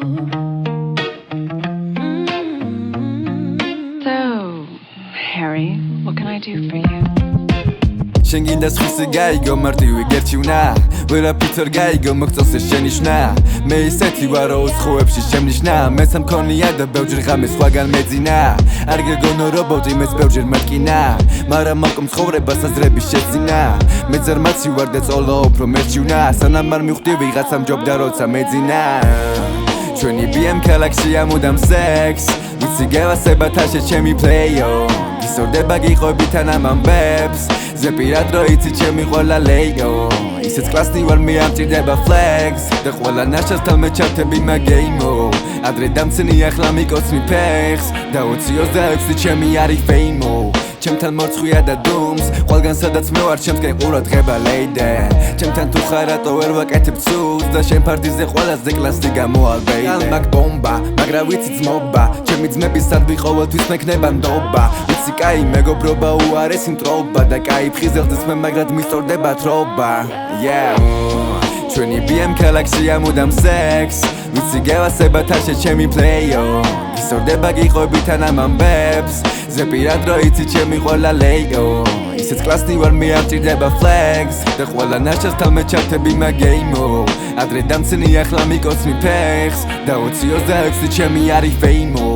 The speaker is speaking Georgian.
So, Harry, what can I do for you? შენ გინდა სხვისი გაიგო მარტივი გერჩივნა ვერაფრით არ გაიგო მოგწონს ეს შენიშვნა მე ისეთი ვარ რომ უცხოებში შემნიშნა მეც მქონია და ბევრჯერ ღამე სხვაგან მეძინა არ გეგონო რობოტი მეც ბევრჯერ მატკინა მაგრამ მოკომ ცხოვრებას აზრების შეძინა მე ზარმაცი ვარ და წოლა უფრო მერჩივნა სანამ არ მივხვდი ვიღაცა მჯობდა როცა მეძინა ჩვენი BM ქალაქშია მუდამ სექს ვიცი გევასება თაშე ჩემი პლეიო გისურდება გიყვებით ან ამ ამბებს ზეპირად რო იცი ჩემი ყველა ლეიო ისეც კლასნი ვარ მე ამჭირდება flex და ყველა ნაშასთან მე ჩავთები მაგეიმო ადრე დამცინი ახლა მიკოცნი ფეხს და 20-26 ჩემი არის ფეიმო ჩემთან მორცხვია და დუმს ყველგან სადაც მე ვარ ჩემსკენ ყურადღება ლეიდე ჩემთან თუ ხარ რატო ვერ ვაკეთებ ცუდს და შენ ფარდიზე ყველაზე კლასი გამოალბეიდე ალმაკ ბომბა მაგრა ვიცი ძმობა ჩემი ძმების სადვი ყოველთვის მექნება ნდობა ვიცი კაი მეგობრობა უარესი მტრობა და კაი ფხიზელდეს მე მაგრად მისტორდება თრობა ჩვენი BM ქალაქშია მუდამ სექს ვიცი გევასება თაშე ჩემი პლეიო გისურდება გიყვებით ან ამ ამბებს ზეპირად რო იცი ჩემი ყველა ლეიო ისეც კლასნი ვარ მე ამჭირდება flex და ყველა ნაშასთან მე ჩავთები მაგეიმო ადრე დამცინი ახლა მიკოცნი ფეხს და 20-26 ჩემი არის ფეიმო